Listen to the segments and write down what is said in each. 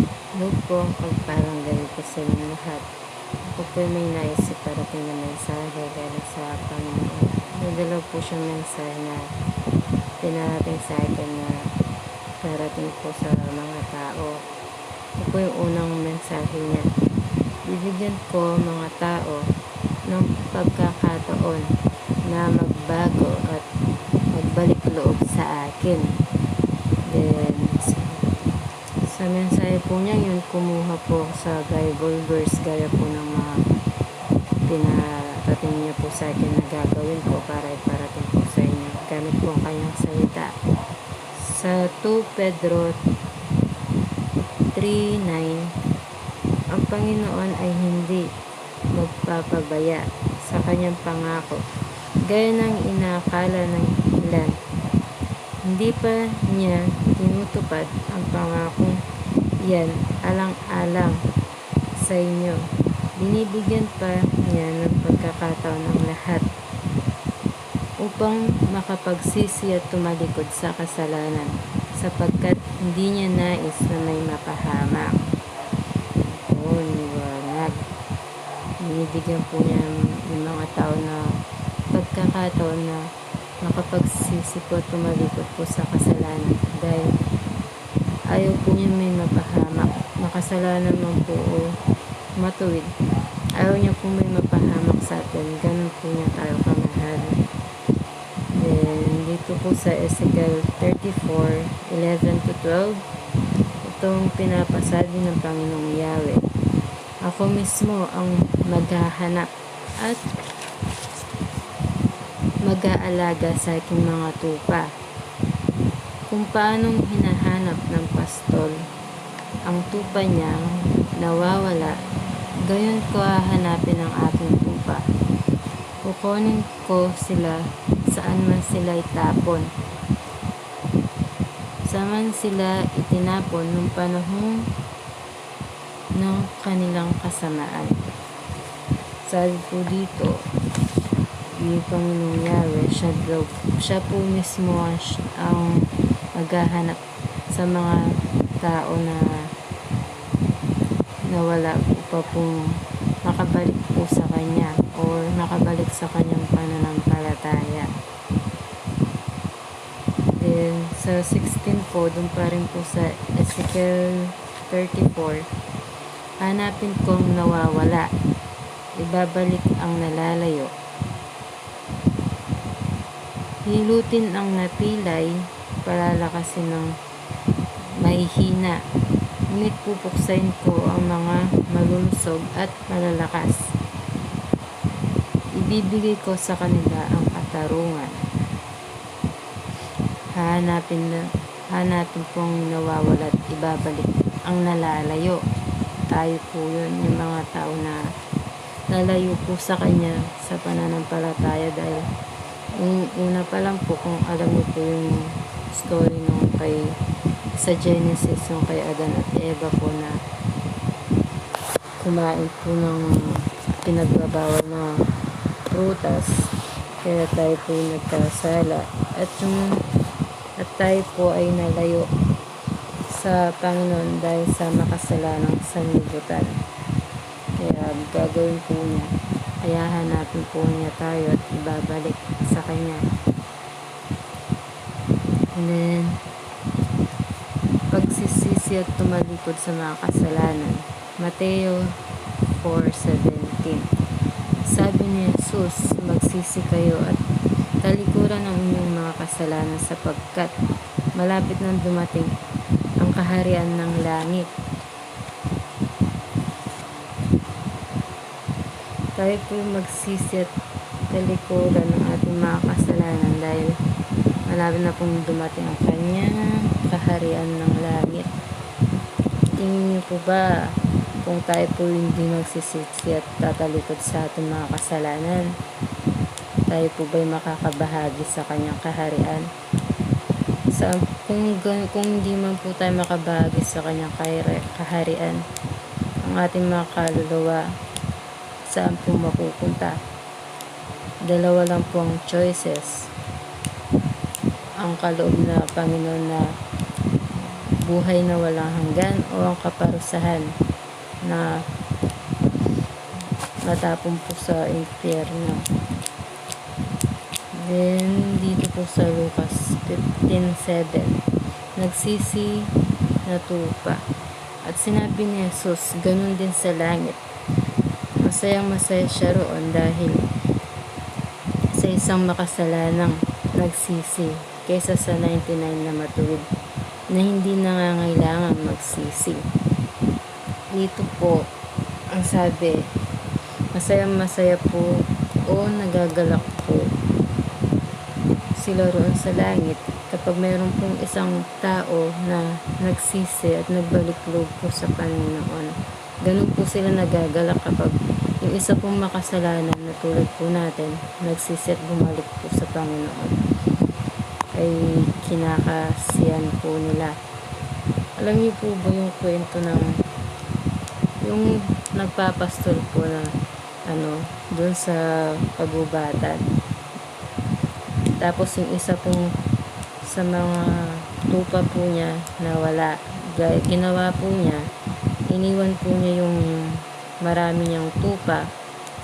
Hello po, ang pagpalang ganito sa inyong lahat. Ako po may naisip parating na mensahe galing sa Panginoon. Nadala po siyang mensahe na pinarating sa akin na parating po sa mga tao. Ito po yung unang mensahe niya. Bibigyan ko mga tao ng pagkakataon na magbago at magbalik loob sa akin. Then, sa mensahe po niya yun, kumuha po sa Bible verse gaya po ng mga pinarating niya po sa akin na gagawin ko para iparating po sa inyo. Gamit po ang kanyang salita. Sa 2 Pedro 3:9, ang Panginoon ay hindi magpapabaya sa kanyang pangako. Gaya ng inakala ng ilan, hindi pa niya tinutupad ang pangakong yan alang-alang sa inyo. Binibigyan pa niya ng pagkakataon ng lahat upang makapagsisi at tumalikod sa kasalanan sapagkat hindi niya nais na may mapahamak. Oo, liwanag. Binibigyan po niya yung mga tao na pagkakataon na makapagsisi po at tumalikod po sa kasalanan dahil ayaw po niya may mapahamak. Makasalanan man po o matuwid. Ayaw niya po may mapahamak sa atin. Ganun po niya tayo kamahal. Then, dito po sa Ezekiel 34:11-12, itong pinapasabi ng Panginoong Yahweh. Ako mismo ang maghahanap at mag-aalaga sa aking mga tupa. Kung paanong hinahanap ng pastol ang tupa niyang nawawala, gayon ko hahanapin ang aking tupa. Kukunin ko sila saan man sila itapon. Saan sila itinapon nung panahon ng kanilang kasamaan. Sabi po dito, yung Panginoong Yahweh, siya po mismo ang maghahanap sa mga tao na nawala pa pong makabalik po sa Kanya or makabalik sa Kanyang pananampalataya. Then, sa 16 po, dun pa rin po sa Ezekiel 34, hanapin kong nawawala, ibabalik ang nalalayo. Hilutin ang napilay, palalakasin ng mahihina. Ngunit pupuksain ko ang mga malulusog at malalakas. Ibibigay ko sa kanila ang katarungan. Hanapin kong nawawala at ibabalik ang nalalayo. Tayo po yun, yung mga tao na nalayo po sa Kanya sa pananampalataya dahil yung una pa lang po, kung alam mo po yung story nung sa Genesis, yung kay Adan at Eva po na kumain po ng pinagbabawal na prutas, kaya tayo po nagkasala at tayo po ay nalayo sa Panginoon dahil sa makasalanang sanlibutan. Kaya gagawin po niya, kaya hanapin po niya tayo at ibabalik sa Kanya. And then, pagsisisi at tumalikod sa mga kasalanan. Mateo 4:17. Sabi ni Jesus, magsisi kayo at talikuran ang inyong mga kasalanan sapagkat malapit nang dumating ang kaharian ng langit. Tayo po magsisi at talikuran ng ating mga kasalanan dahil malapit na pong dumating ang kanyang kaharian ng langit. Tingin niyo po ba kung tayo po hindi magsisisi at tatalikod sa ating mga kasalanan, tayo po ba'y makakabahagi sa kanyang kaharian? Kung hindi man po tayo makabahagi sa kanyang kaharian, ang ating mga kaluluwa, saan po mapupunta? Dalawa lang po ang choices. Ang kaloob na Panginoon na buhay na walang hanggan o ang kaparusahan na matapon po sa impyerno. Then, dito po sa Lucas 15:7, nagsisi na tupa. At sinabi ni Jesus, ganun din sa langit. Masayang masaya siya roon dahil sa isang makasalanang nagsisi kaysa sa 99 na matuwid na hindi nangangailangan magsisi. Dito po, ang sabi, masayang masaya po o nagagalak po sila roon sa langit kapag mayroon pong isang tao na nagsisi at nagbalik loob po sa Panginoon. Ganun po sila nagagalak kapag yung isa pong makasalanan na tulad po natin, nagsisi at bumalik po sa Panginoon, ay kinakasiyan po nila. Alam niyo po ba yung kwento ng yung nagpapastol po na doon sa kagubatan? Tapos yung isa pong sa mga tupa po niya nawala. Ginawa po niya, iniwan po niya yung marami niyang tupa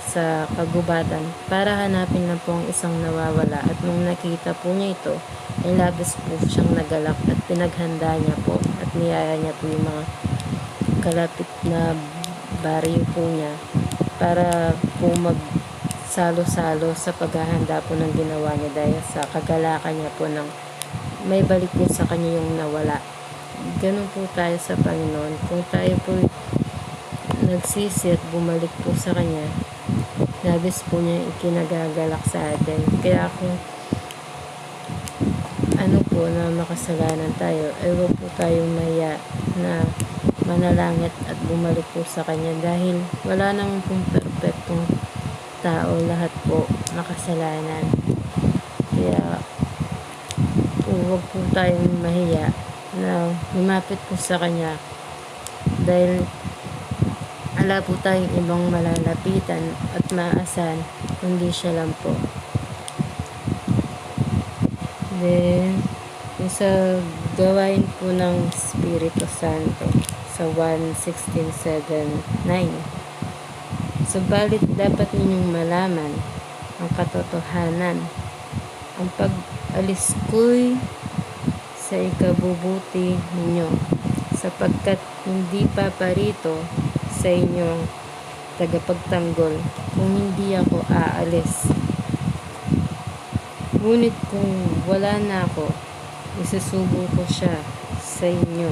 sa kagubatan para hanapin lang po ang isang nawawala. At nung nakita po niya ito, ay labis po siyang nagalak at pinaghanda niya po at niyaya niya po yung mga kalapit na baryo po niya para po magsalo-salo sa paghahanda po ng ginawa niya dahil sa kagalakan niya po ng may balik po sa kanya yung nawala. Ganun po tayo sa Panginoon. Kung tayo po nagsisi at bumalik po sa kanya, labis po niya ikinagagalak sa atin. Kaya kung po na makasalanan tayo, ay huwag po tayong maya na manalangit at bumalik po sa kanya dahil wala namang pong perfectong tao, lahat po makasalanan. Kaya po huwag po tayong mahiya na lumapit po sa kanya dahil wala po tayong ibang malalapitan at maasahan kundi siya lang po. Then, sa gawain po ng Espiritu Santo sa 1:16-7-9. Subalit dapat ninyong malaman ang katotohanan. Ang pag-alis ko'y sa ikabubuti ninyo, sapagkat hindi paparito sa inyong tagapagtanggol kung hindi ako aalis. Ngunit kung wala na ako, isusubo ko siya sa inyo.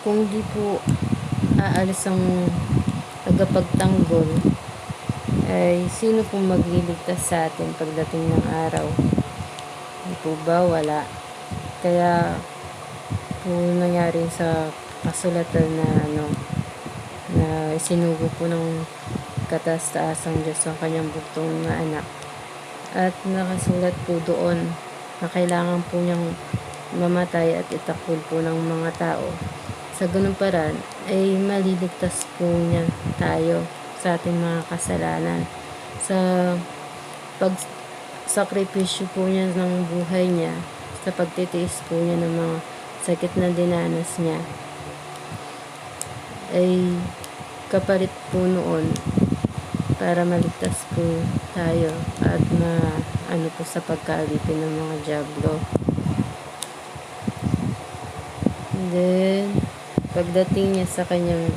Kung di po aalis ang tagapagtanggol, ay sino po magliligtas sa atin pagdating ng araw? Di po ba? Wala. Kaya po nangyari sa kasulatan na isinugo po ng kataas-taasang Diyos ang kanyang bugtong na anak. At nakasulat po doon na kailangan po niyang mamatay at itakwil po ng mga tao. Sa ganung paraan ay maliligtas po niya tayo sa ating mga kasalanan. Sa pagsakripisyo po niya ng buhay niya, sa pagtitiis po niya ng mga sakit na dinanas niya, ay kapalit po noon para maligtas po tayo at po sa pagkaalipin ng mga dyablo. And then, pagdating niya sa kanyang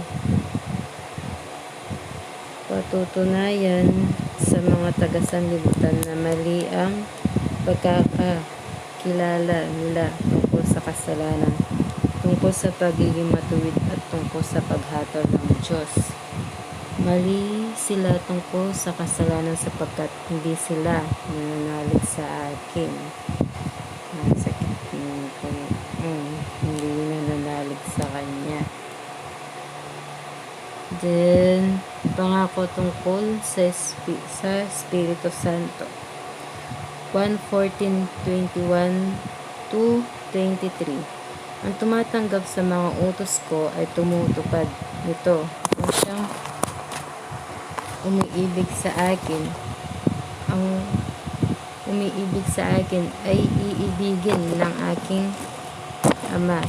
patutunayan sa mga taga-sanlibutan na mali ang pagkakakilala nila tungkol sa kasalanan, tungkol sa pagiging matuwid at tungkol sa paghatol ng Diyos. Mali sila tungkol sa kasalanan sapagkat hindi sila nananalig sa akin. Hindi nananalig sa Kanya. Then, pangako tungkol sa Espiritu Santo. 1:14-21-23. Ang tumatanggap sa mga utos ko ay tumutupad nito. Kung siyang umiibig sa akin, ang umiibig sa akin ay iibigin ng aking Ama.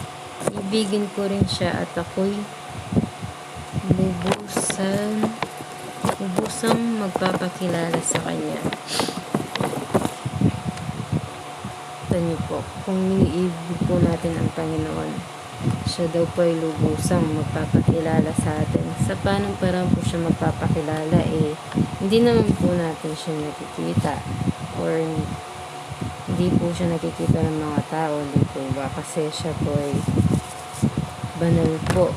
Ibigin ko rin siya at ako'y lubusang magpapakilala sa Kanya. Tanyo po, kung iniibig po natin ang Panginoon, siya daw po ay lubusang magpapakilala sa atin. Sa paanong parang po siya magpapakilala, hindi naman po natin siya nakikita or hindi po siya nakikita ng mga tao, hindi po ba? Kasi siya po ay banal po.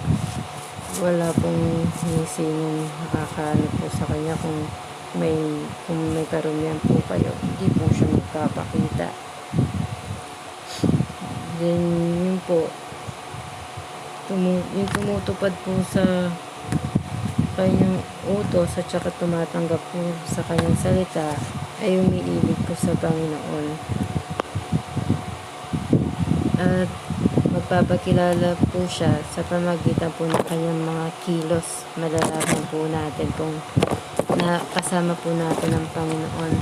Wala pong sinong nakakaano po sa Kanya. Kung may karumihan po kayo, hindi po siya magpapakita. Then yun po, yung tumutupad po sa Kanyang utos at saka tumatanggap po sa Kanyang salita ay umiibig po sa Panginoon. At magpapakilala po siya sa pamagitan po ng Kanyang mga kilos. Malalaman po natin kung kasama po natin ang Panginoon.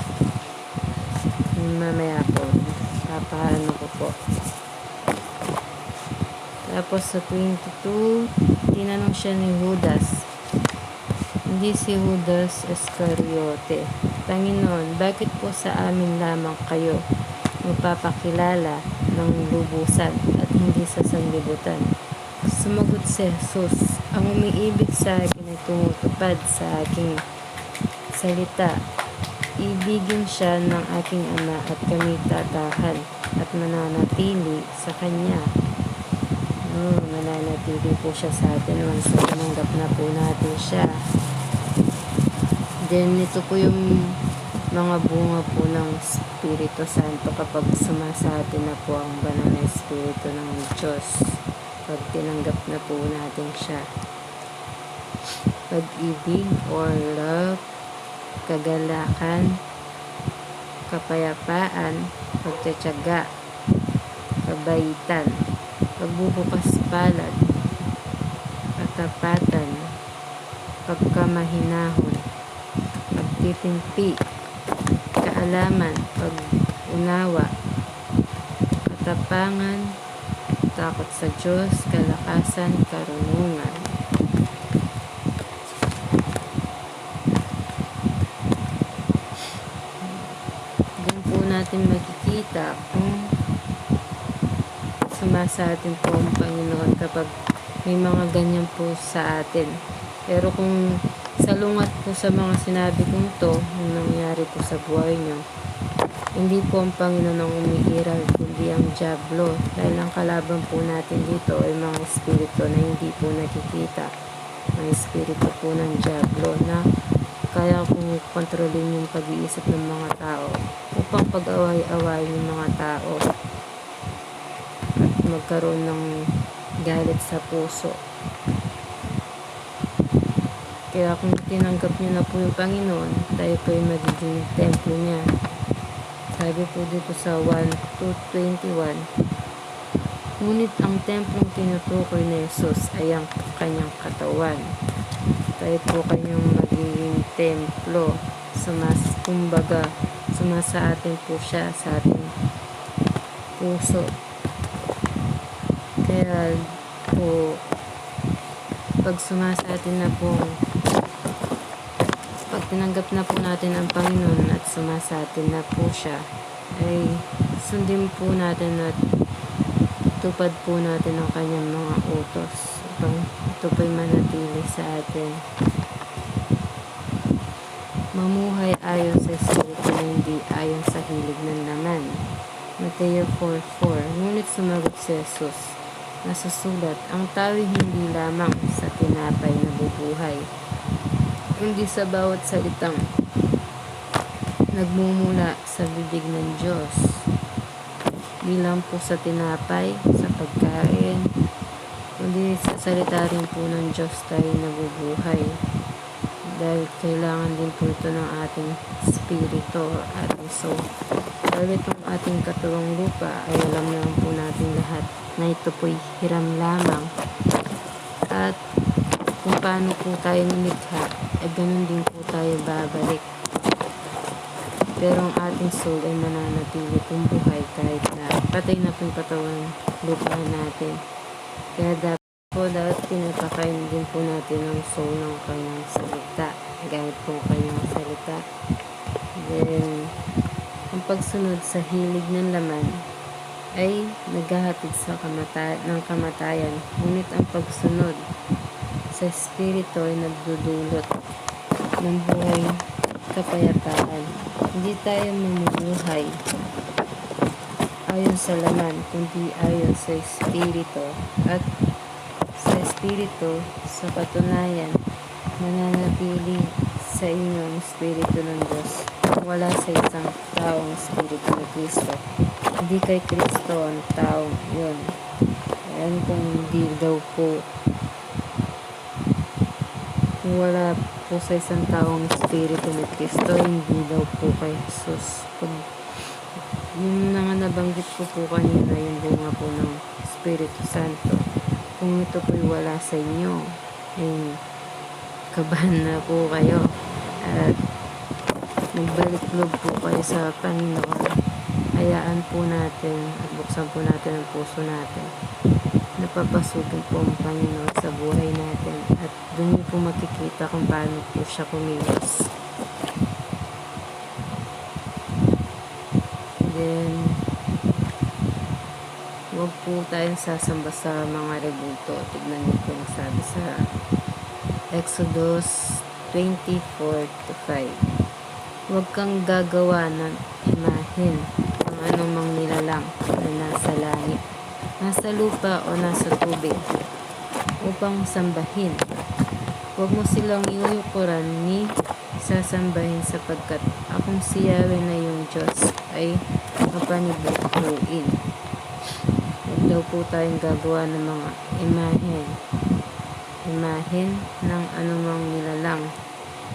Mamaya po, papaano ko po. Tapos sa 22, tinanong siya ni Judas. Hindi si Judas Iscariote. Panginoon, bakit po sa amin lamang kayo magpapakilala ng lubusan at hindi sa sanglibutan? Sumagot si Jesus, ang umiibig sa akin ay tumutupad sa aking salita. Ibigin siya ng aking Ama at kami tatahan at mananatili sa Kanya. Mananatili po siya sa atin once na tumanggap na po natin siya. Then ito po yung mga bunga po ng Espiritu Santo kapag sumasa atin na po ang banal na Espiritu ng Diyos. Pag tinanggap na po natin siya. Pag-ibig or love, kagalakan, kapayapaan, pagtsatsaga, kabaitan, pagbubukas palad, katapatan, pagkamahinahon, pagtitimpi, kaalaman, pag-unawa, katapangan, takot sa Diyos, kalakasan, karunungan. Doon po natin makikita kung sumasa atin po ang Panginoon kapag may mga ganyan po sa atin. Pero kung salungat po sa mga sinabi kong to, yung nangyari po sa buhay nyo, hindi po ang Panginoon ang umiiral, kundi ang dyablo. Dahil ang kalaban po natin dito ay mga espiritu na hindi po nakikita. Mga espiritu po ng dyablo na kaya kung kontrolin yung pag-iisip ng mga tao upang pag-away-away ng mga tao at magkaroon ng galit sa puso. Kaya kung tinanggap niyo na po yung Panginoon, tayo po ay magiging templo niya. Sabi po dito sa 1:21, ngunit ang templong tinutukoy ni Jesus ay ang Kanyang katawan. Tayo po kanyang magiging templo. Kumbaga, sumasa atin po siya sa ating puso. Kaya po, pag sumasa atin na po, pag tinanggap na po natin ang Panginoon at sumasa atin na po siya, ay sundin po natin at tupad po natin ang kanyang mga utos upang ito po'y manatili sa atin. Mamuhay ayon sa Espiritu na hindi ayon sa hilig ng laman. Mateo 4:4. Ngunit sumagot si Jesus, nasusulat, ang tao'y hindi lamang sa tinapay na bubuhay, kundi sa bawat salitang nagmumula sa bibig ng Diyos. Di lang po sa tinapay, sa pagkain, kundi sa salita rin po ng Diyos tayo nabubuhay. Dahil kailangan din po ito ng ating spirito, ating soul. Dahil itong ating katuwang lupa ay alam naman po natin lahat na ito po'y hiram lamang. At kung paano po tayo nilikha, ay ganun din po tayo babalik. Pero ang ating soul ay mananatili pong buhay kahit na patay na pong katawan lupa natin. Kaya dapat pinapakain din po natin ang soul ng kanyang salita. Gamit po kanyang salita. Then, ang pagsunod sa hilig ng laman ay naghahatid sa kamatayan. Ngunit ang pagsunod sa Espiritu ay nagdudulot ng buhay kapayapaan. Hindi tayo mamumuhay ayon sa laman, kundi ayon sa Espiritu. At sa Espiritu, sa katunayan, mananatili sa inyo ang Espiritu ng Diyos. Wala sa isang taong Espiritu ni Kristo. Hindi kay Kristo ang taong yun. Ayan kung hindi daw po, kung wala po sa isang taong Espiritu ni Kristo, hindi daw po kay Jesus. Pag yung nabanggit ko po kanina, yung bunga po ng Espiritu Santo, kung ito po'y wala sa inyo, ay kabahan na po kayo at nagbalik loob po kayo sa Panginoon. Hayaan po natin at buksan po natin ang puso natin. Napapasukin po ang Panginoon sa buhay natin at doon niyo po makikita kung paano po siya kumilos. Then, huwag po tayong sasamba sa mga rebulto. Tignan niyo po yung sabi sa Exodus 24:5. Huwag kang gagawa ng imahen ng anumang nilalang na nasa langit, nasa lupa o nasa tubig upang sambahin. Huwag mo silang iuyukuran ni sasambahin sapagkat akong si Yahweh na yung Diyos ay mapanibukuin. Huwag daw po tayong gagawa ng mga imahen ng anumang nilalang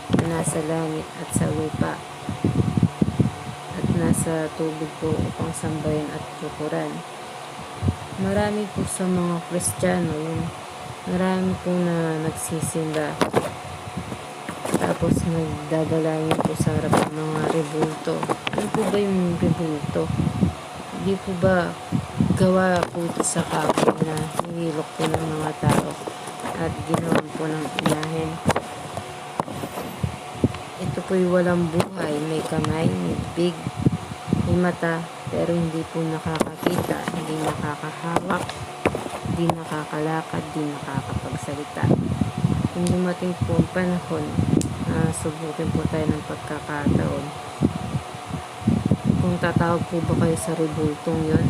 na nasa langit at sa lupa at nasa tubig po upang sambahin at tukuran. Marami po sa mga Kristiyano, yung marami po na nagsisimba tapos nagdadalangin po sa harap ng mga rebulto. Ano po ba yung rebulto? Hindi po ba gawa po ito sa kapwa na nihilok po ng mga tao at ginawan po ng imahen? Ito po'y walang buhay, may kamay, may bibig, may mata, pero hindi po nakakakita, hindi nakakahawak, hindi nakakalakad, hindi nakakapagsalita. Kung dumating po ang panahon na subukin po tayo ng pagkakataon, kung tatawag po ba kayo sa rebultong yon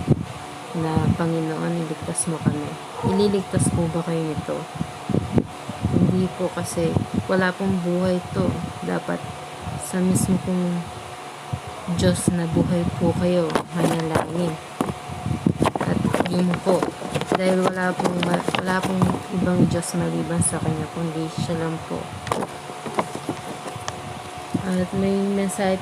na Panginoon, iligtas mo kami, ililigtas po ba kayo nito? Hindi po, kasi wala pong buhay to. Dapat sa mismo pong Diyos na buhay po kayo manalangin. At yun po, dahil wala pong ibang Diyos maliban sa Kanya, kundi siya lang po. At may mensahe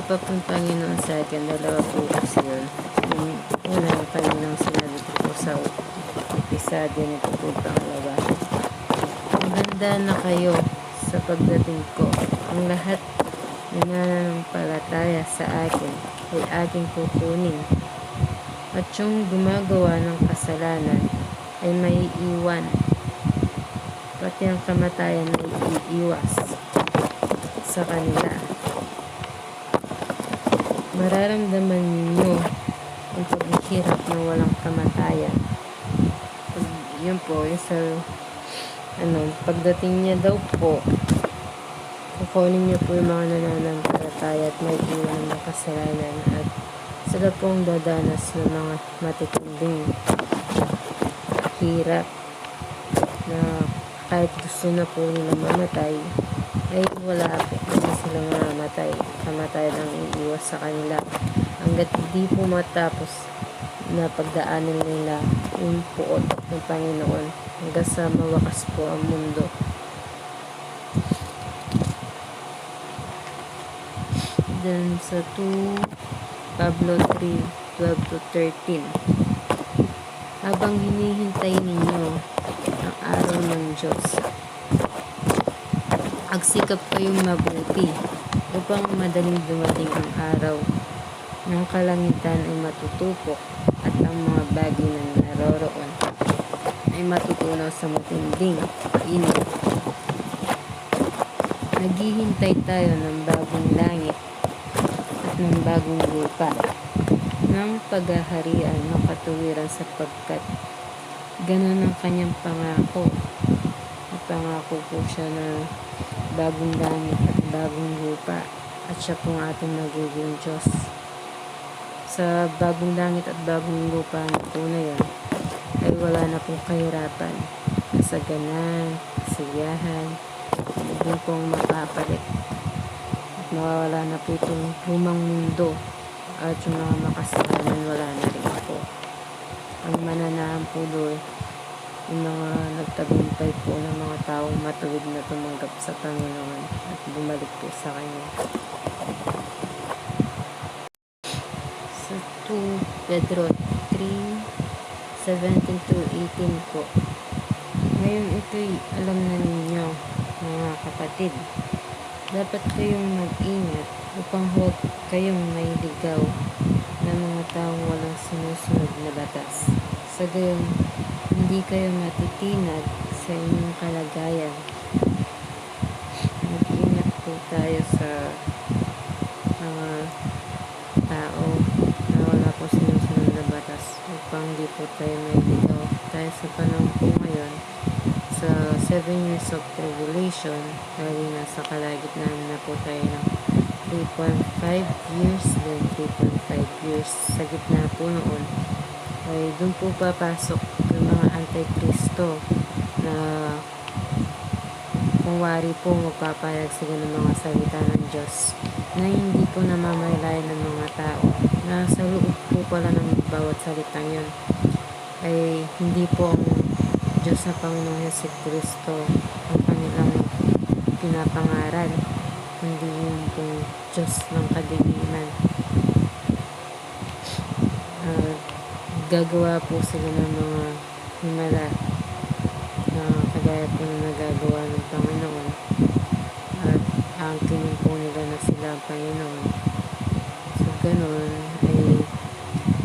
pa pong Panginoon sa akin. Dalawa po kasi yun. Yung una, yung Panginoon sinabi ko po sa episode nito po pangalawa. Maganda na kayo sa pagdating ko. Ang lahat na nananampalataya sa akin ay aking kukunin. At yung gumagawa ng kasalanan ay may iwan. Pati ang kamatayan ay iiwas sa kanila. Mararamdaman ninyo ang paghihirap na walang kamatayan. Yun po, yung sa pagdating niya daw po, kukunin niyo po yung mga nananampalataya at may iwan ng kasalanan at sila pong dadanas ng mga matitinding hirap na kahit gusto na po nila mamatay ay wala po, hindi sila mamamatay. Kamatayan ang iiwas sa kanila hanggat hindi po matapos na pagdaanan nila yung puot ng Panginoon hanggang sa mawakas po ang mundo. Then sa 2 Pablo 3:12-13, habang hinihintay ninyo ang araw ng Diyos, agsikap kayong mabuti upang madaling dumating ang araw ng kalangitan ay matutupok at ang ang mga bagay na naroroon ay matutunaw sa matinding init. Naghihintay tayo ng bagong langit at ng bagong lupa, ng paghaharian ng katuwiran, sapagkat ganun ang kanyang pangako. Pangako po siya na bagong langit at bagong lupa, at siya po ang ating magiging Diyos. Sa bagong langit at bagong lupa na po na yan, ay wala na pong kahirapan, kasaganan, kasiyahan, doon pong mapapalit. At mawawala na po itong lumang mundo, at yung mga makasalanan wala na rin po. Ang mananahan po doon, yung mga nagtagumpay po ng mga taong matuwid na tumanggap sa Panginoon at bumalik po sa Kanya. Sa 2 Pedro 3:17-18 po. Ngayon ito'y alam na ninyo, mga kapatid. Dapat kayong mag-ingat upang huwag kayong mailigaw ng mga taong walang sinusunod na batas. Sa gayon, hindi kayo matitinag sa inyong kalagayan. Mag-ingat po tayo sa mga tao na wala po sinusunod na batas upang hindi po tayo mailigaw. Dahil sa panahon po ngayon, sa 7 years of tribulation, dahil nasa kalagitnaan na po tayo ng 3.5 years, then 3.5 years. Sa gitna po noon, ay doon po papasok yung mga antikristo na kung wari po magpapayag sila ng mga salita ng Diyos na hindi po namamalayan ng mga tao, na sa loob po pala ng bawat salitang yun ay hindi po ang Diyos na Panginoong Jesucristo ang kanilang pinapangaral, hindi yung pong Diyos ng kadiliman. Gagawa po sila ng mga himala na kagaya po na nagagawa ng Panginoon, at angkinin po nila na sila ang Panginoon. So ganun ay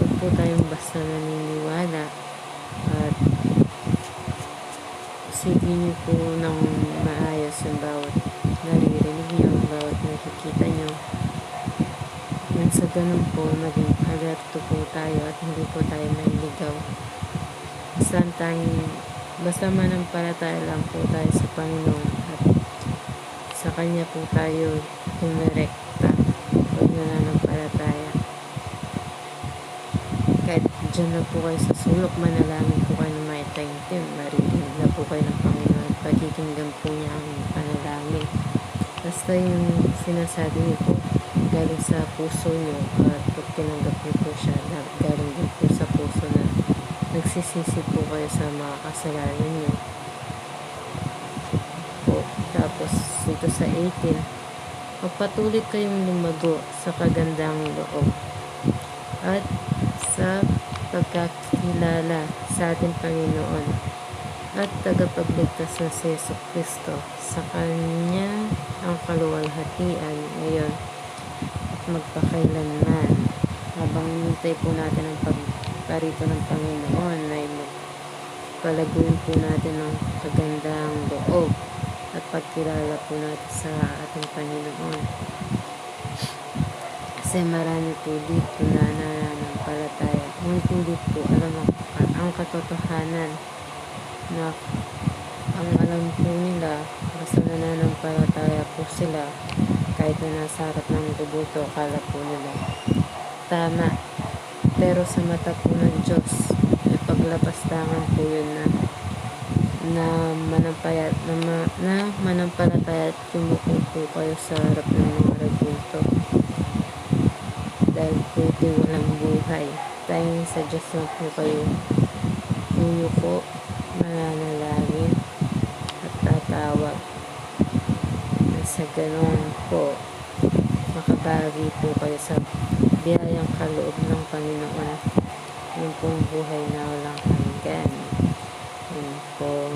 huwag po tayong basta naniniwala, at sige niyo po ng maayos yung bawat naririnig niyo, bawat nakikita niyo. Nang sa ganun po, maging alerto po tayo at hindi po tayo mailigaw. Basta manampalataya lang po tayo sa Panginoon at sa Kanya po tayo dumirekta o nananampalataya. Kahit dyan na po kayo sa sulok, manalangin po kayo ng maitaimtim, maririnig na po kayo ng Panginoon at pagkikinggan po niya ang panalangin. Basta yung sinasabi niyo po galing sa puso niyo, at pag tinanggap niyo po siya, galing din po sa puso na nagsisisi po kayo sa mga kasalanan niyo po. Tapos dito sa 18, magpatuloy kayong lumago sa kagandang loob at sa pagkakilala sa ating Panginoon at tagapagligtas na si Jesucristo. Sa Kanya ang kaluwalhatian ngayon at magpakailanman. Habang hinintay po natin ang pagparito ng Panginoon, ay palaguin po natin ang kagandang loob at pagkilala po natin sa ating Panginoon. Kasi marami po dito na nananampalataya, ngunit hindi po alam ang katotohanan, na ang alam po nila, basta nananampalataya po sila kahit na nasa harap ng gubuto, akala po nila tama. Pero sa mata po ng Diyos, ay paglapastangan po yun na manampalataya at yumuko po kayo sa harap ng mga rebulto. Dahil po ito'y walang buhay. Dahil sa Diyos lang po kayo yuyuko, mananalangin at tatawag. Sa ganun po, makabagi po kayo sa biyayang kaloob ng Panginoon, yung pong buhay na walang hanggan. Yun po,